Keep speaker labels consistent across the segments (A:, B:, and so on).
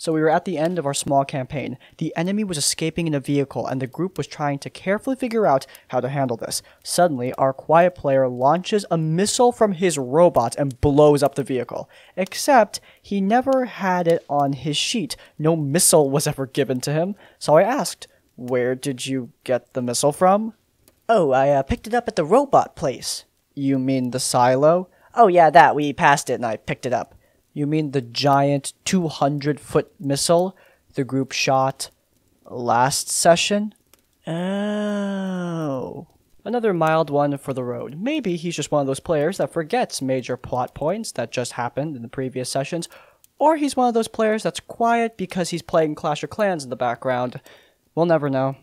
A: So we were at the end of our small campaign. The enemy was escaping in a vehicle, and the group was trying to carefully figure out how to handle this. Suddenly, our quiet player launches a missile from his robot and blows up the vehicle. Except, he never had it on his sheet. No missile was ever given to him. So I asked, "Where did you get the missile from?"
B: "Oh, I picked it up at the robot place."
A: "You mean the silo?"
B: "Oh yeah, that. We passed it and I picked it up."
A: "You mean the giant 200-foot missile the group shot last session?"
B: "Oh."
A: Another mild one for the road. Maybe he's just one of those players that forgets major plot points that just happened in the previous sessions, or he's one of those players that's quiet because he's playing Clash of Clans in the background. We'll never know.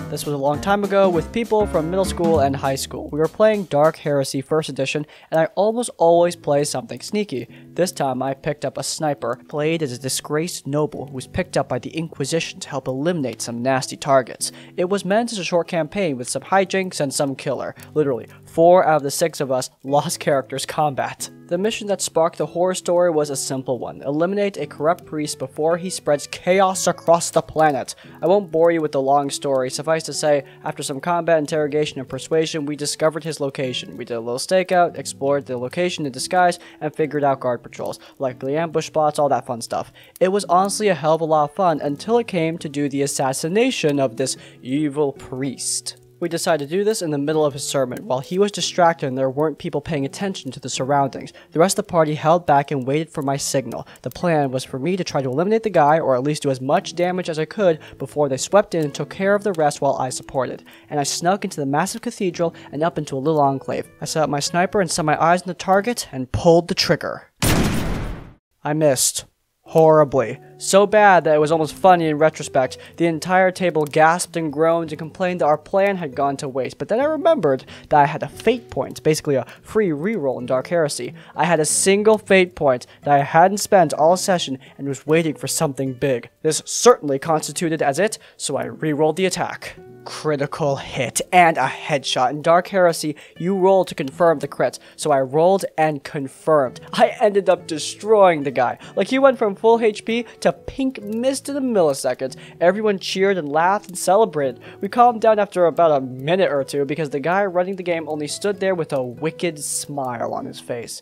A: This was a long time ago with people from middle school and high school. We were playing Dark Heresy 1st edition, and I almost always play something sneaky. This time I picked up a sniper, played as a disgraced noble who was picked up by the Inquisition to help eliminate some nasty targets. It was meant as a short campaign with some hijinks and some killer. Literally, 4 out of the 6 of us lost characters combat. The mission that sparked the horror story was a simple one. Eliminate a corrupt priest before he spreads chaos across the planet. I won't bore you with the long story. Suffice to say, after some combat, interrogation, and persuasion, we discovered his location. We did a little stakeout, explored the location in disguise, and figured out guard patrols, likely ambush spots, all that fun stuff. It was honestly a hell of a lot of fun until it came to do the assassination of this evil priest. We decided to do this in the middle of his sermon, while he was distracted and there weren't people paying attention to the surroundings. The rest of the party held back and waited for my signal. The plan was for me to try to eliminate the guy, or at least do as much damage as I could, before they swept in and took care of the rest while I supported. And I snuck into the massive cathedral and up into a little enclave. I set up my sniper and set my eyes on the target, and pulled the trigger. I missed. Horribly. So bad that it was almost funny in retrospect. The entire table gasped and groaned and complained that our plan had gone to waste, but then I remembered that I had a fate point, basically a free reroll in Dark Heresy. I had a single fate point that I hadn't spent all session and was waiting for something big. This certainly constituted as it, so I rerolled the attack. Critical hit and a headshot. In Dark Heresy, you roll to confirm the crit, so I rolled and confirmed. I ended up destroying the guy. Like, he went from full HP to pink mist in a millisecond. Everyone cheered and laughed and celebrated. We calmed down after about a minute or two because the guy running the game only stood there with a wicked smile on his face.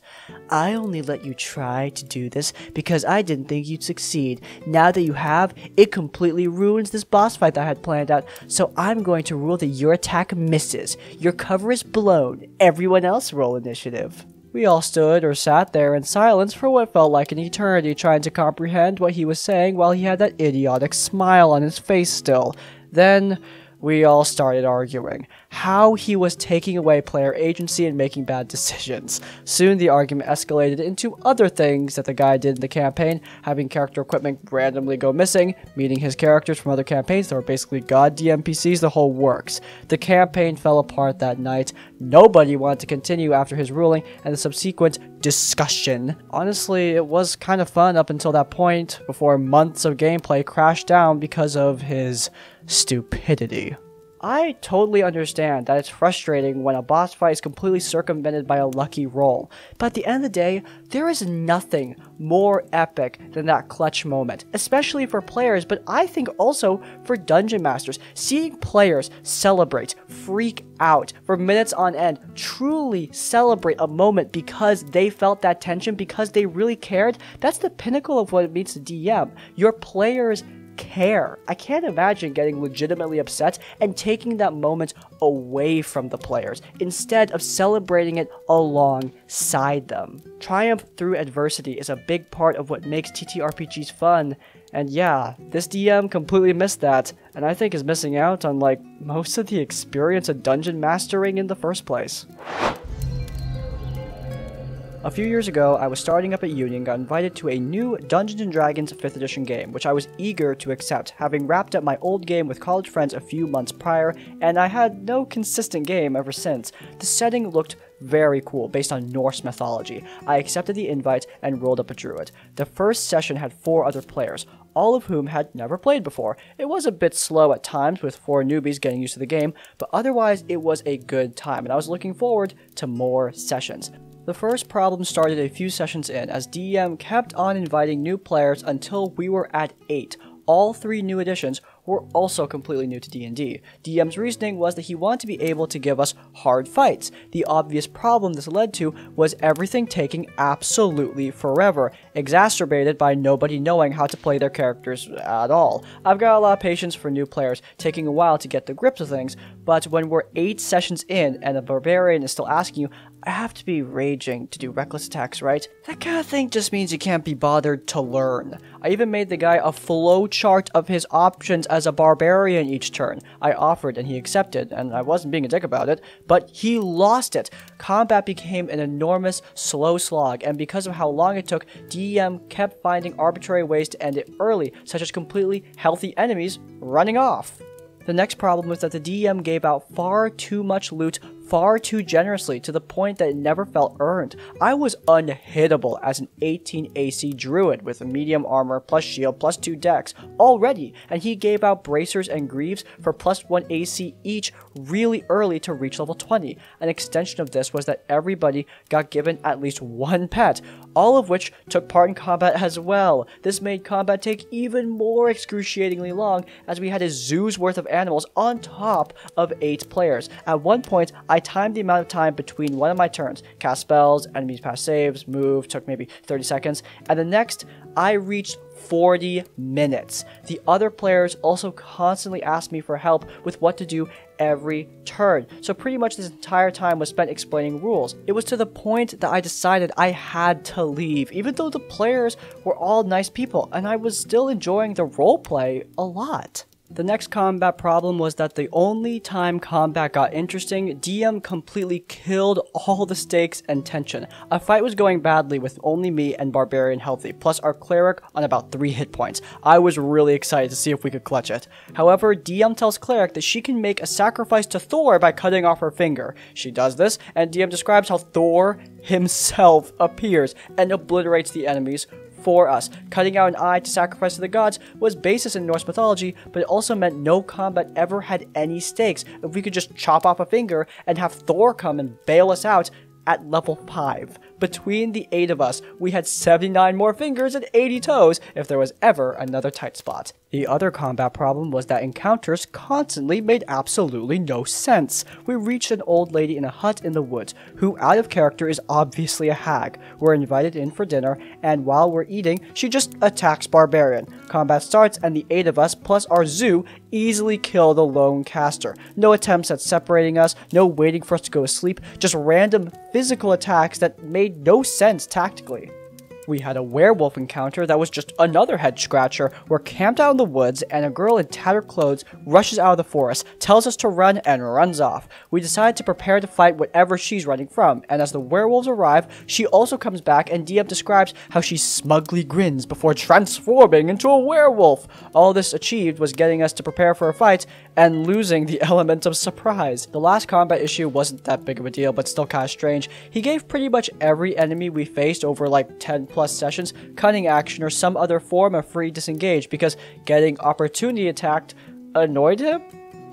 B: "I only let you try to do this because I didn't think you'd succeed. Now that you have, it completely ruins this boss fight that I had planned out, so I'm going to rule that your attack misses. Your cover is blown. Everyone else roll initiative."
A: We all stood or sat there in silence for what felt like an eternity, trying to comprehend what he was saying while he had that idiotic smile on his face still. Then we all started arguing how he was taking away player agency and making bad decisions. Soon the argument escalated into other things that the guy did in the campaign, having character equipment randomly go missing, meeting his characters from other campaigns that were basically god DMPCs, the whole works. The campaign fell apart that night. Nobody wanted to continue after his ruling and the subsequent discussion. Honestly, it was kind of fun up until that point, before months of gameplay crashed down because of his stupidity. I totally understand that it's frustrating when a boss fight is completely circumvented by a lucky roll, but at the end of the day, there is nothing more epic than that clutch moment, especially for players, but I think also for dungeon masters. Seeing players celebrate, freak out for minutes on end, truly celebrate a moment because they felt that tension, because they really cared, that's the pinnacle of what it means to DM. Your players care. I can't imagine getting legitimately upset and taking that moment away from the players, instead of celebrating it alongside them. Triumph through adversity is a big part of what makes TTRPGs fun, and yeah, this DM completely missed that, and I think is missing out on, like, most of the experience of dungeon mastering in the first place. A few years ago, I was starting up at uni and got invited to a new Dungeons & Dragons 5th edition game, which I was eager to accept, having wrapped up my old game with college friends a few months prior, and I had no consistent game ever since. The setting looked very cool, based on Norse mythology. I accepted the invite and rolled up a druid. The first session had 4 other players, all of whom had never played before. It was a bit slow at times, with 4 newbies getting used to the game, but otherwise it was a good time, and I was looking forward to more sessions. The first problem started a few sessions in, as DM kept on inviting new players until we were at 8. All 3 new additions were also completely new to D&D. DM's reasoning was that he wanted to be able to give us hard fights. The obvious problem this led to was everything taking absolutely forever, exacerbated by nobody knowing how to play their characters at all. I've got a lot of patience for new players, taking a while to get the grips of things, but when we're 8 sessions in and a barbarian is still asking you, I have to be raging to do reckless attacks, right? That kind of thing just means you can't be bothered to learn. I even made the guy a flow chart of his options as a barbarian each turn. I offered and he accepted, and I wasn't being a dick about it, but he lost it. Combat became an enormous slow slog, and because of how long it took, DM kept finding arbitrary ways to end it early, such as completely healthy enemies running off. The next problem was that the DM gave out far too much loot far too generously, to the point that it never felt earned. I was unhittable as an 18 AC druid with a medium armor plus shield plus 2 dex already, and he gave out bracers and greaves for plus 1 AC each really early to reach level 20. An extension of this was that everybody got given at least 1 pet, all of which took part in combat as well. This made combat take even more excruciatingly long, as we had a zoo's worth of animals on top of 8 players. At one point, I timed the amount of time between one of my turns, cast spells, enemies pass saves, move, took maybe 30 seconds, and the next, I reached 40 minutes. The other players also constantly asked me for help with what to do every turn, so pretty much this entire time was spent explaining rules. It was to the point that I decided I had to leave, even though the players were all nice people, and I was still enjoying the roleplay a lot. The next combat problem was that the only time combat got interesting, DM completely killed all the stakes and tension. A fight was going badly with only me and Barbarian healthy, plus our Cleric on about 3 hit points. I was really excited to see if we could clutch it. However, DM tells Cleric that she can make a sacrifice to Thor by cutting off her finger. She does this, and DM describes how Thor himself appears and obliterates the enemies for us. Cutting out an eye to sacrifice to the gods was basis in Norse mythology, but it also meant no combat ever had any stakes. If we could just chop off a finger and have Thor come and bail us out at level 5. Between the 8 of us, we had 79 more fingers and 80 toes if there was ever another tight spot. The other combat problem was that encounters constantly made absolutely no sense. We reached an old lady in a hut in the woods, who out of character is obviously a hag. We're invited in for dinner, and while we're eating, she just attacks Barbarian. Combat starts, and the 8 of us, plus our zoo, easily kill the lone caster. No attempts at separating us, no waiting for us to go to sleep, just random physical attacks that made no sense tactically. We had a werewolf encounter that was just another head scratcher. We're camped out in the woods, and a girl in tattered clothes rushes out of the forest, tells us to run, and runs off. We decide to prepare to fight whatever she's running from, and as the werewolves arrive, she also comes back, and DM describes how she smugly grins before transforming into a werewolf. All this achieved was getting us to prepare for a fight, and losing the element of surprise. The last combat issue wasn't that big of a deal, but still kinda strange. He gave pretty much every enemy we faced over like 10 plus sessions cunning action or some other form of free disengage, because getting opportunity attacked annoyed him?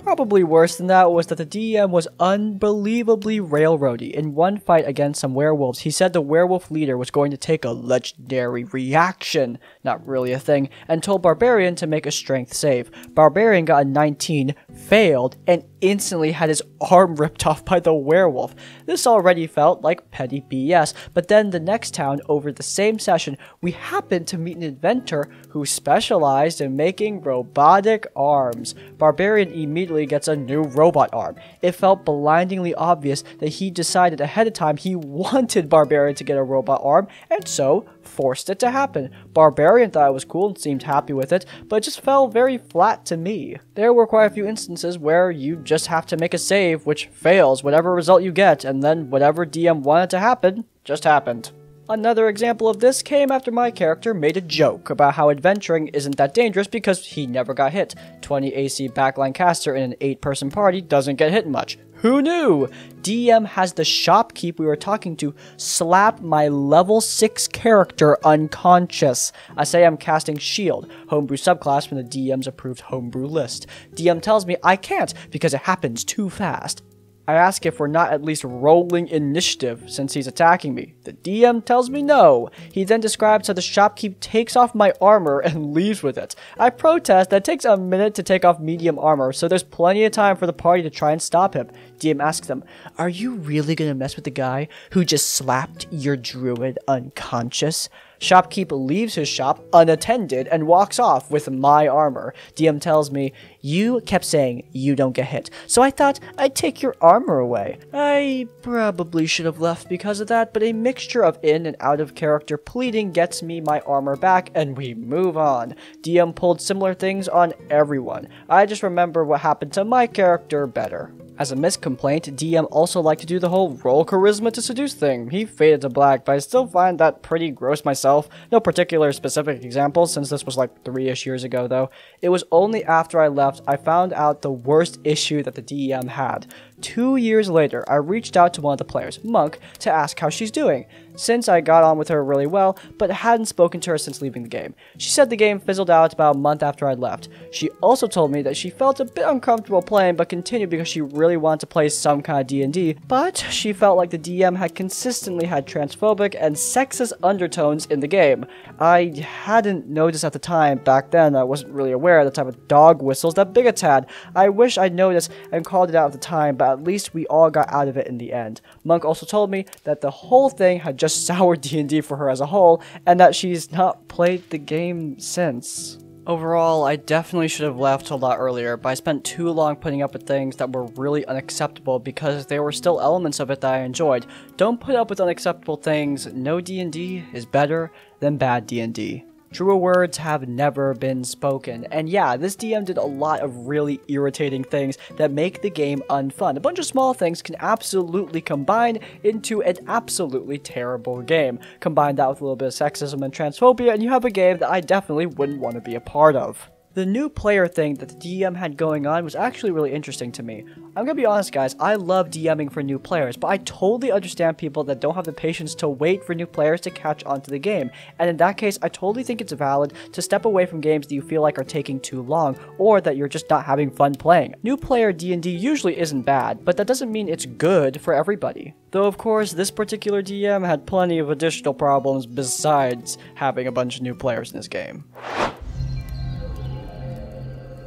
A: Probably worse than that was that the DM was unbelievably railroady. In one fight against some werewolves, he said the werewolf leader was going to take a legendary reaction, not really a thing, and told Barbarian to make a strength save. Barbarian got a 19, failed, and instantly had his arm ripped off by the werewolf. This already felt like petty BS, but then the next town over the same session, we happened to meet an inventor who specialized in making robotic arms. Barbarian immediately gets a new robot arm. It felt blindingly obvious that he decided ahead of time he wanted Barbarian to get a robot arm, and so forced it to happen. Barbarian thought it was cool and seemed happy with it, but it just fell very flat to me. There were quite a few instances where you just have to make a save, which fails whatever result you get, and then whatever DM wanted to happen, just happened. Another example of this came after my character made a joke about how adventuring isn't that dangerous because he never got hit. 20 AC backline caster in an 8-person party doesn't get hit much. Who knew? DM has the shopkeep we were talking to slap my level 6 character unconscious. I say I'm casting Shield, homebrew subclass from the DM's approved homebrew list. DM tells me I can't because it happens too fast. I ask if we're not at least rolling initiative since he's attacking me. The DM tells me no. He then describes how the shopkeep takes off my armor and leaves with it. I protest that it takes a minute to take off medium armor, so there's plenty of time for the party to try and stop him. DM asks them,
B: "Are you really gonna mess with the guy who just slapped your druid unconscious?"
A: Shopkeep leaves his shop unattended and walks off with my armor. DM tells me,
B: "You kept saying you don't get hit, so I thought I'd take your armor away."
A: I probably should have left because of that, but a mixture of in and out of character pleading gets me my armor back and we move on. DM pulled similar things on everyone. I just remember what happened to my character better. As a missed complaint, DM also liked to do the whole roll charisma to seduce thing. He faded to black, but I still find that pretty gross myself. No particular specific examples, since this was like 3-ish years ago though. It was only after I left I found out the worst issue that the DM had. 2 years later, I reached out to one of the players, Monk, to ask how she's doing, since I got on with her really well, but hadn't spoken to her since leaving the game. She said the game fizzled out about a month after I'd left. She also told me that she felt a bit uncomfortable playing, but continued because she really wanted to play some kind of D&D, but she felt like the DM had consistently had transphobic and sexist undertones in the game. I hadn't noticed at the time. Back then, I wasn't really aware of the type of dog whistles that bigots had. I wish I'd noticed and called it out at the time, but at least we all got out of it in the end. Monk also told me that the whole thing had just soured D&D for her as a whole, and that she's not played the game since. Overall, I definitely should have left a lot earlier, but I spent too long putting up with things that were really unacceptable because there were still elements of it that I enjoyed. Don't put up with unacceptable things. No D&D is better than bad D&D. Truer words have never been spoken. And yeah, this DM did a lot of really irritating things that make the game unfun. A bunch of small things can absolutely combine into an absolutely terrible game. Combine that with a little bit of sexism and transphobia, and you have a game that I definitely wouldn't want to be a part of. The new player thing that the DM had going on was actually really interesting to me. I'm gonna be honest guys, I love DMing for new players, but I totally understand people that don't have the patience to wait for new players to catch on to the game. And in that case, I totally think it's valid to step away from games that you feel like are taking too long, or that you're just not having fun playing. New player D&D usually isn't bad, but that doesn't mean it's good for everybody. Though of course, this particular DM had plenty of additional problems besides having a bunch of new players in this game.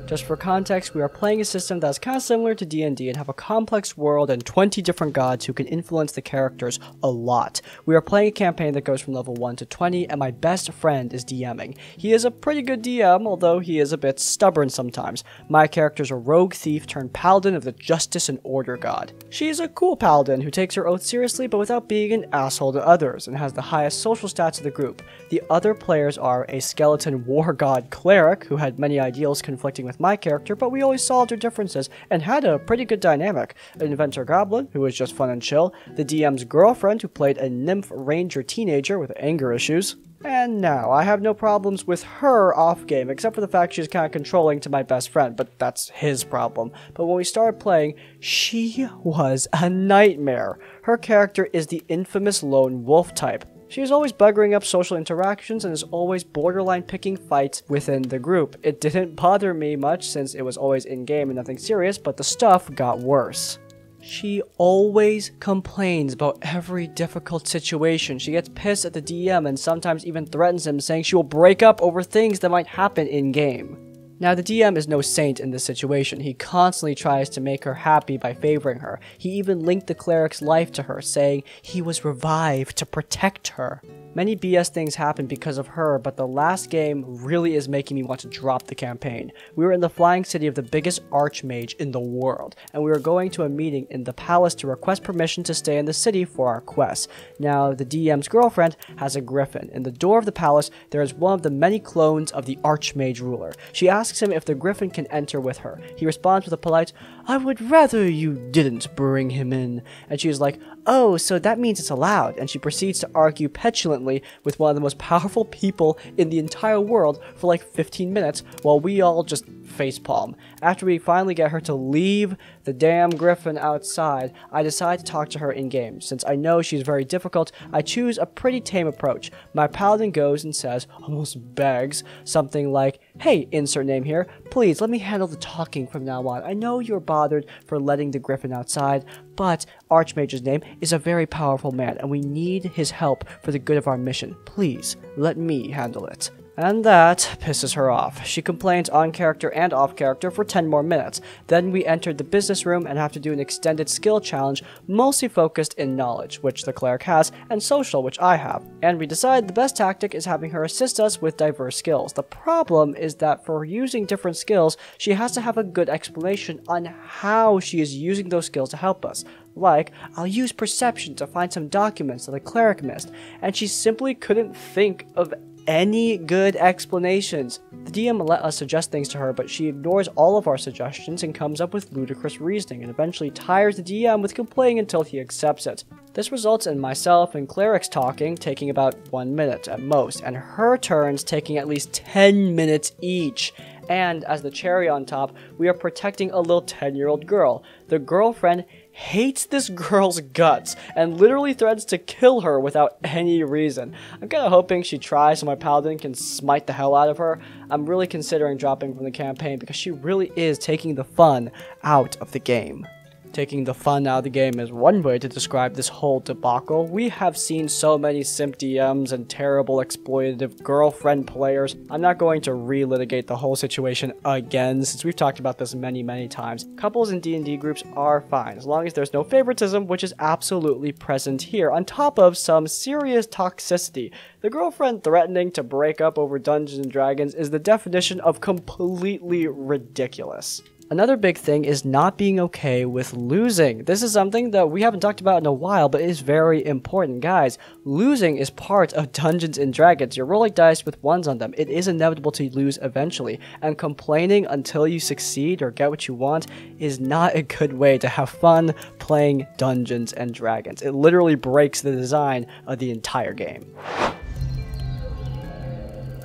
A: Just for context, we are playing a system that is kind of similar to D&D and have a complex world and 20 different gods who can influence the characters a lot. We are playing a campaign that goes from level 1 to 20, and my best friend is DMing. He is a pretty good DM, although he is a bit stubborn sometimes. My character is a rogue thief turned paladin of the Justice and Order god. She is a cool paladin who takes her oath seriously but without being an asshole to others, and has the highest social stats of the group. The other players are a skeleton war god cleric who had many ideals conflicting with my character, but we always solved our differences and had a pretty good dynamic. An inventor goblin who was just fun and chill, the DM's girlfriend who played a nymph ranger teenager with anger issues, and now I have no problems with her off game except for the fact she's kind of controlling to my best friend, but that's his problem. But when we started playing, she was a nightmare. Her character is the infamous lone wolf type. She is always buggering up social interactions and is always borderline picking fights within the group. It didn't bother me much since it was always in-game and nothing serious, but the stuff got worse. She always complains about every difficult situation. She gets pissed at the DM and sometimes even threatens him, saying she will break up over things that might happen in-game. Now, the DM is no saint in this situation. He constantly tries to make her happy by favoring her. He even linked the cleric's life to her, saying he was revived to protect her. Many BS things happened because of her, but the last game really is making me want to drop the campaign. We were in the flying city of the biggest archmage in the world, and we were going to a meeting in the palace to request permission to stay in the city for our quest. Now, the DM's girlfriend has a griffin. In the door of the palace, there is one of the many clones of the archmage ruler. She asks him if the griffin can enter with her. He responds with a polite, "I would rather you didn't bring him in." And she is like, "Oh, so that means it's allowed." And she proceeds to argue petulantly with one of the most powerful people in the entire world for like 15 minutes while we all just facepalm. After we finally get her to leave the damn griffin outside, I decide to talk to her in-game. Since I know she's very difficult, I choose a pretty tame approach. My paladin goes and says, almost begs, something like, "Hey, insert name here, please let me handle the talking from now on. I know you're bothered for letting the griffin outside, but Archmage's name is a very powerful man, and we need his help for the good of our mission. Please, let me handle it." And that pisses her off. She complains on character and off character for 10 more minutes. Then we enter the business room and have to do an extended skill challenge, mostly focused in knowledge, which the cleric has, and social, which I have. And we decide the best tactic is having her assist us with diverse skills. The problem is that for using different skills, she has to have a good explanation on how she is using those skills to help us. Like, I'll use perception to find some documents that the cleric missed, and she simply couldn't think of any good explanations. The DM let us suggest things to her, but she ignores all of our suggestions and comes up with ludicrous reasoning, and eventually tires the DM with complaining until he accepts it. This results in myself and clerics talking, taking about 1 minute at most, and her turns taking at least 10 minutes each. And as the cherry on top, we are protecting a little 10-year-old girl. The girlfriend hates this girl's guts and literally threatens to kill her without any reason. I'm kinda hoping she tries so my paladin can smite the hell out of her. I'm really considering dropping from the campaign because she really is taking the fun out of the game. Taking the fun out of the game is one way to describe this whole debacle. We have seen so many simp DMs and terrible exploitative girlfriend players. I'm not going to relitigate the whole situation again, since we've talked about this many times. Couples in D&D groups are fine, as long as there's no favoritism, which is absolutely present here, on top of some serious toxicity. The girlfriend threatening to break up over Dungeons & Dragons is the definition of completely ridiculous. Another big thing is not being okay with losing. This is something that we haven't talked about in a while, but it is very important, guys. Losing is part of Dungeons & Dragons. You're rolling dice with ones on them. It is inevitable to lose eventually, and complaining until you succeed or get what you want is not a good way to have fun playing Dungeons & Dragons. It literally breaks the design of the entire game.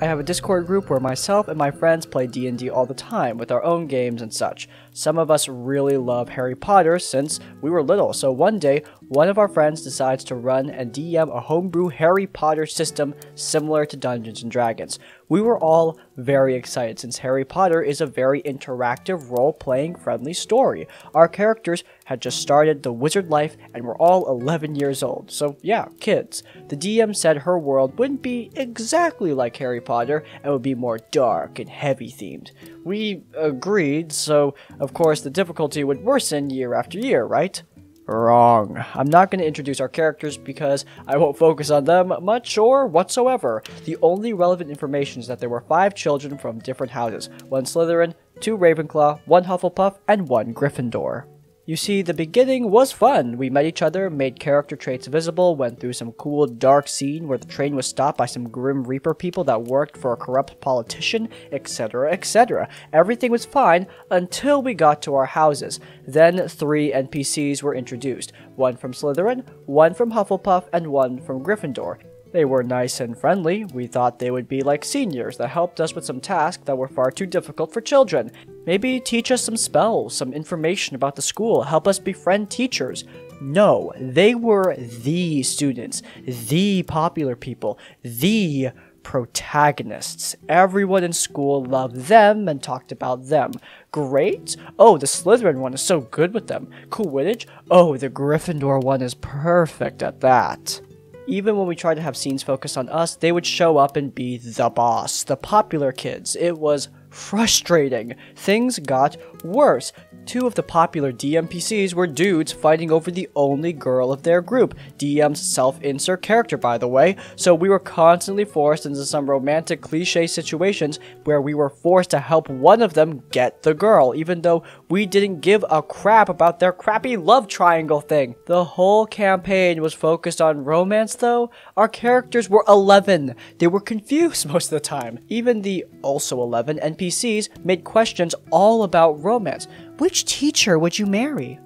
A: I have a Discord group where myself and my friends play D&D all the time with our own games and such. Some of us really love Harry Potter since we were little, so one day, one of our friends decides to run and DM a homebrew Harry Potter system similar to Dungeons & Dragons. We were all very excited since Harry Potter is a very interactive, role-playing, friendly story. Our characters had just started the wizard life and were all 11 years old, so yeah, kids. The DM said her world wouldn't be exactly like Harry Potter and would be more dark and heavy themed. We agreed, so of course the difficulty would worsen year after year, right? Wrong. I'm not going to introduce our characters because I won't focus on them much or whatsoever. The only relevant information is that there were 5 children from different houses. 1 Slytherin, 2 Ravenclaw, 1 Hufflepuff, and 1 Gryffindor. You see, the beginning was fun. We met each other, made character traits visible, went through some cool dark scene where the train was stopped by some Grim Reaper people that worked for a corrupt politician, etc, etc. Everything was fine until we got to our houses. Then 3 NPCs were introduced. 1 from Slytherin, 1 from Hufflepuff, and 1 from Gryffindor. They were nice and friendly. We thought they would be like seniors that helped us with some tasks that were far too difficult for children. Maybe teach us some spells, some information about the school, help us befriend teachers. No, they were the students, the popular people, the protagonists. Everyone in school loved them and talked about them. Great? Oh, the Slytherin one is so good with them. Quidditch? Oh, the Gryffindor one is perfect at that. Even when we tried to have scenes focus on us, they would show up and be the boss, the popular kids. It was frustrating. Things got worse. 2 of the popular DMPCs were dudes fighting over the only girl of their group. DM's self-insert character, by the way, so we were constantly forced into some romantic cliche situations where we were forced to help one of them get the girl, even though we didn't give a crap about their crappy love triangle thing. The whole campaign was focused on romance, though. Our characters were 11. They were confused most of the time. Even the also 11 NPCs made questions all about romance. Which teacher would you marry?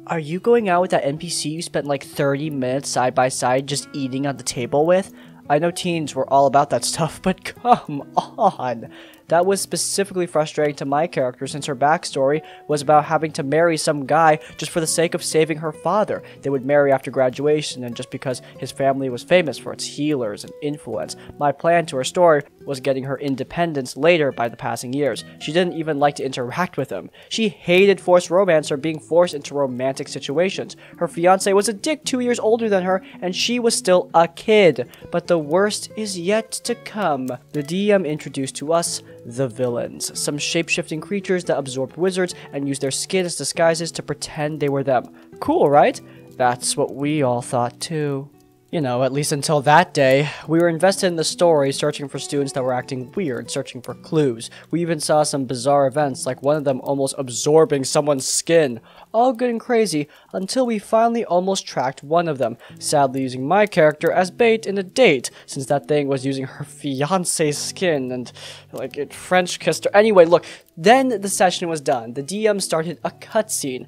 A: Are you going out with that NPC you spent like 30 minutes side by side just eating on the table with? I know teens were all about that stuff, but come on. That was specifically frustrating to my character since her backstory was about having to marry some guy just for the sake of saving her father. They would marry after graduation and just because his family was famous for its healers and influence. My plan to her story was getting her independence later by the passing years. She didn't even like to interact with him. She hated forced romance or being forced into romantic situations. Her fiancé was a dick 2 years older than her, and she was still a kid. But the worst is yet to come. The DM introduced to us the villains, some shape-shifting creatures that absorbed wizards and used their skin as disguises to pretend they were them. Cool, right? That's what we all thought too. You know, at least until that day. We were invested in the story, searching for students that were acting weird, searching for clues. We even saw some bizarre events, like one of them almost absorbing someone's skin. All good and crazy, until we finally almost tracked one of them, sadly using my character as bait in a date, since that thing was using her fiancé's skin and, like, it French kissed her. Anyway, look, then the session was done. The DM started a cutscene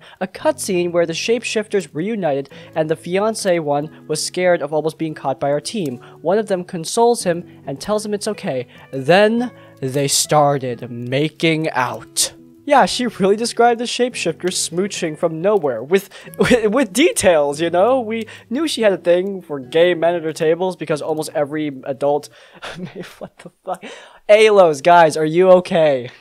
A: where the shapeshifters reunited and the fiancé one was scared of almost being caught by our team. One of them consoles him and tells him it's okay. Then they started making out. Yeah, she really described the shapeshifters smooching from nowhere, with details, you know? We knew she had a thing for gay men at her tables because almost every adult... What the fuck? Alos, guys, are you okay?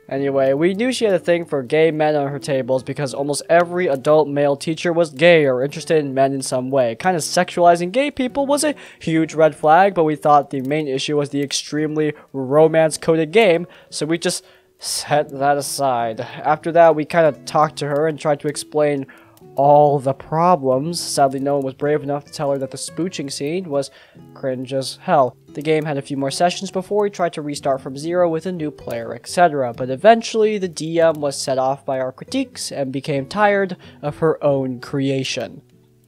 A: Anyway, we knew she had a thing for gay men on her tables because almost every adult male teacher was gay or interested in men in some way. Kind of sexualizing gay people was a huge red flag, but we thought the main issue was the extremely romance-coded game, so we just set that aside. After that, we kind of talked to her and tried to explain all the problems. Sadly, no one was brave enough to tell her that the spooching scene was cringe as hell. The game had a few more sessions before we tried to restart from zero with a new player, etc. But eventually, the DM was set off by our critiques and became tired of her own creation.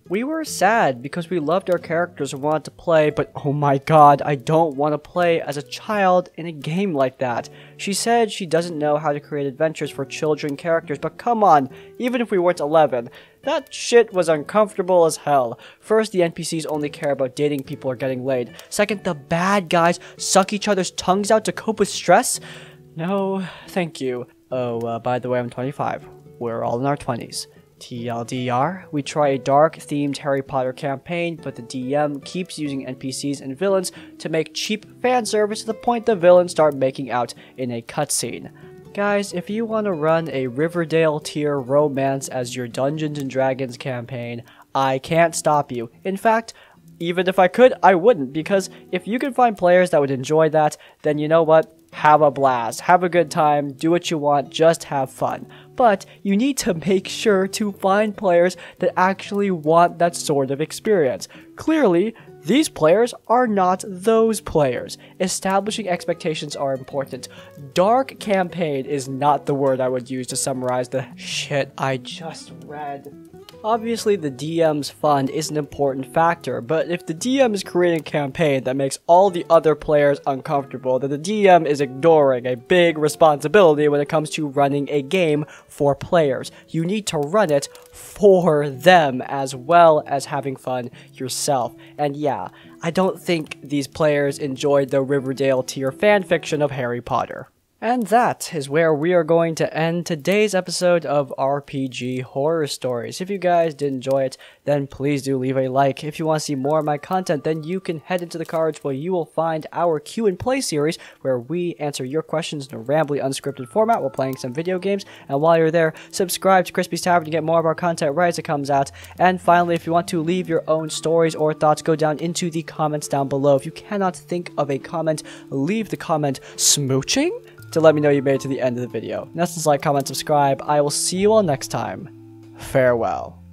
A: We were sad because we loved our characters and wanted to play, but oh my god, I don't want to play as a child in a game like that. She said she doesn't know how to create adventures for children characters, but come on, even if we weren't 11, that shit was uncomfortable as hell. First, the NPCs only care about dating people or getting laid. Second, the bad guys suck each other's tongues out to cope with stress. No, thank you. Oh, by the way, I'm 25. We're all in our 20s. TLDR, we try a dark-themed Harry Potter campaign, but the DM keeps using NPCs and villains to make cheap fan service to the point the villains start making out in a cutscene. Guys, if you want to run a Riverdale tier romance as your Dungeons & Dragons campaign, I can't stop you. In fact, even if I could, I wouldn't, because if you can find players that would enjoy that, then you know what? Have a blast, have a good time, do what you want, just have fun. But you need to make sure to find players that actually want that sort of experience. Clearly, these players are not those players. Establishing expectations are important. Dark campaign is not the word I would use to summarize the shit I just read. Obviously, the DM's fun is an important factor, but if the DM is creating a campaign that makes all the other players uncomfortable, then the DM is ignoring a big responsibility when it comes to running a game for players. You need to run it for them as well as having fun yourself. And yeah, I don't think these players enjoyed the Riverdale tier fanfiction of Harry Potter. And that is where we are going to end today's episode of RPG Horror Stories. If you guys did enjoy it, then please do leave a like. If you want to see more of my content, then you can head into the cards where you will find our Q and Play series, where we answer your questions in a rambly, unscripted format while playing some video games. And while you're there, subscribe to Crispy's Tavern to get more of our content right as it comes out. And finally, if you want to leave your own stories or thoughts, go down into the comments down below. If you cannot think of a comment, leave the comment smooching to let me know you made it to the end of the video. Next, like, comment, subscribe. I will see you all next time. Farewell.